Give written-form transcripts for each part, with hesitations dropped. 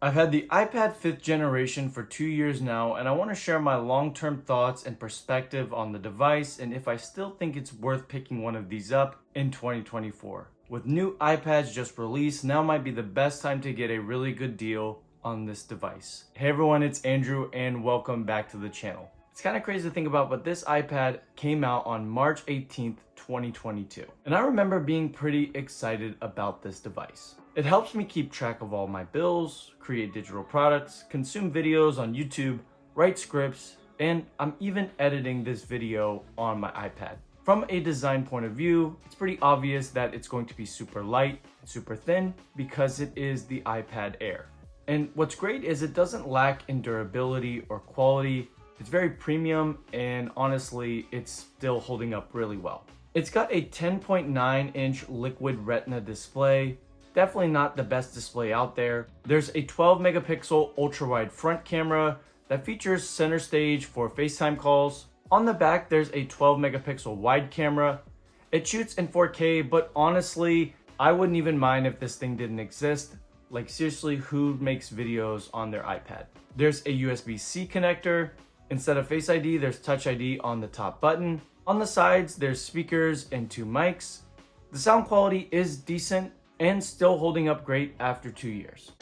I've had the iPad 5th generation for 2 years now, and I want to share my long-term thoughts and perspective on the device and if I still think it's worth picking one of these up in 2024. With new iPads just released, now might be the best time to get a really good deal on this device. Hey everyone, it's Andrew and welcome back to the channel. It's kind of crazy to think about, but this iPad came out on March 18th, 2022. And I remember being pretty excited about this device. It helps me keep track of all my bills, create digital products, consume videos on YouTube, write scripts, and I'm even editing this video on my iPad. From a design point of view, it's pretty obvious that it's going to be super light, super thin, because it is the iPad Air. And what's great is it doesn't lack in durability or quality. It's very premium, and honestly, it's still holding up really well. It's got a 10.9-inch liquid retina display. Definitely not the best display out there. There's a 12 megapixel ultra-wide front camera that features center stage for FaceTime calls. On the back, there's a 12 megapixel wide camera. It shoots in 4K, but honestly, I wouldn't even mind if this thing didn't exist. Like seriously, who makes videos on their iPad? There's a USB-C connector. Instead of Face ID, there's Touch ID on the top button. On the sides, there's speakers and 2 mics. The sound quality is decent and still holding up great after 2 years.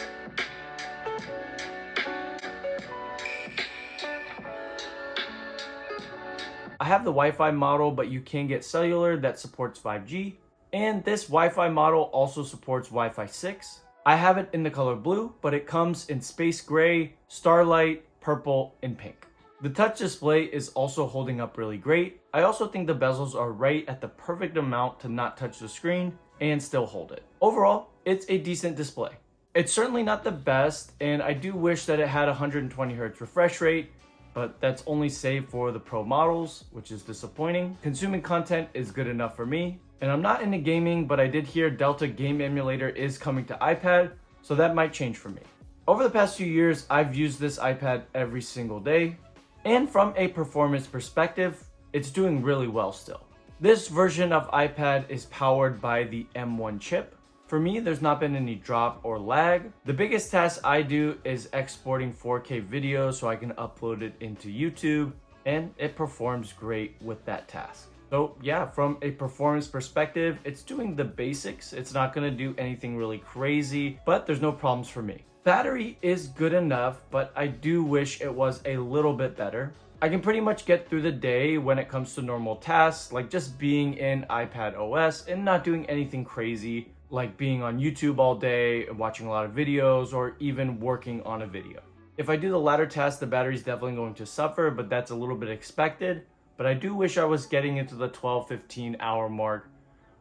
I have the Wi-Fi model, but you can get cellular that supports 5G. And this Wi-Fi model also supports Wi-Fi 6. I have it in the color blue, but it comes in space gray, starlight, purple, and pink. The touch display is also holding up really great. I also think the bezels are right at the perfect amount to not touch the screen and still hold it. Overall, it's a decent display. It's certainly not the best, and I do wish that it had 120 Hz refresh rate, but that's only saved for the Pro models, which is disappointing. Consuming content is good enough for me, and I'm not into gaming, but I did hear Delta Game Emulator is coming to iPad, so that might change for me. Over the past few years, I've used this iPad every single day, and from a performance perspective, it's doing really well still. This version of iPad is powered by the M1 chip. For me, there's not been any drop or lag. The biggest task I do is exporting 4K video so I can upload it into YouTube, and it performs great with that task. So yeah, from a performance perspective, it's doing the basics. It's not gonna do anything really crazy, but there's no problems for me. Battery is good enough, but I do wish it was a little bit better. I can pretty much get through the day when it comes to normal tasks, like just being in iPad OS and not doing anything crazy, like being on YouTube all day and watching a lot of videos or even working on a video. If I do the latter task, the battery's definitely going to suffer, but that's a little bit expected. But I do wish I was getting into the 12-15 hour mark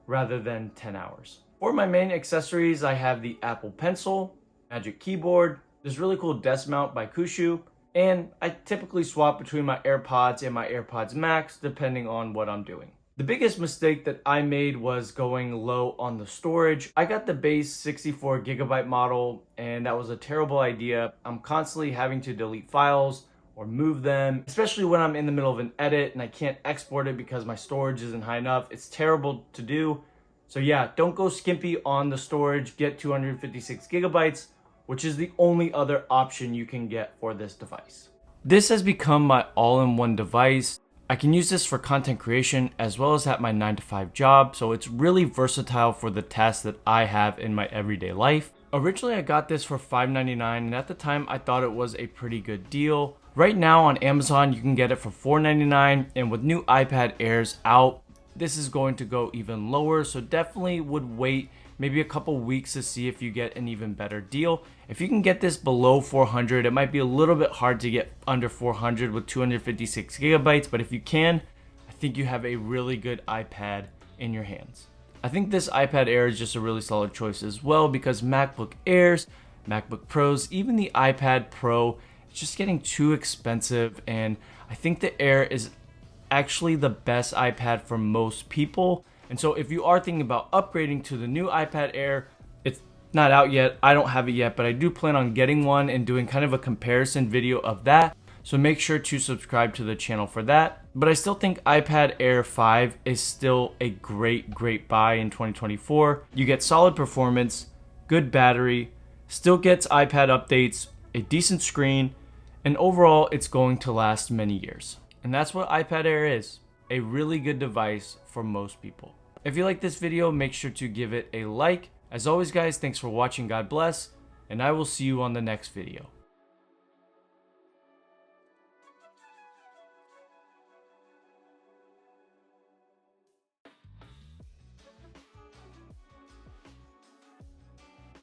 rather than 10 hours. For my main accessories, I have the Apple Pencil, Magic Keyboard, this really cool desk mount by Kushu, and I typically swap between my AirPods and my AirPods Max depending on what I'm doing. The biggest mistake that I made was going low on the storage. I got the base 64GB model, and that was a terrible idea. I'm constantly having to delete files or move them, especially when I'm in the middle of an edit and I can't export it because my storage isn't high enough. It's terrible to do. So yeah, don't go skimpy on the storage. Get 256GB, which is the only other option you can get for this device. This has become my all-in-one device. I can use this for content creation as well as at my 9-to-5 job, so it's really versatile for the tasks that I have in my everyday life. Originally, I got this for $5.99, and at the time, I thought it was a pretty good deal. Right now on Amazon, you can get it for $4.99, and with new iPad Airs out, this is going to go even lower, so definitely would wait maybe a couple weeks to see if you get an even better deal. If you can get this below 400, it might be a little bit hard to get under 400 with 256GB, but if you can, I think you have a really good iPad in your hands. I think this iPad Air is just a really solid choice as well because MacBook Airs, MacBook Pros, even the iPad Pro, it's just getting too expensive, and I think the Air is actually the best iPad for most people. And so if you are thinking about upgrading to the new iPad Air, it's not out yet. I don't have it yet, but I do plan on getting one and doing kind of a comparison video of that. So make sure to subscribe to the channel for that. But I still think iPad Air 5 is still a great buy in 2024. You get solid performance, good battery, still gets iPad updates, a decent screen, and overall it's going to last many years. And that's what iPad Air is, a really good device for most people. If you like this video, make sure to give it a like. As always guys, thanks for watching, God bless, and I will see you on the next video.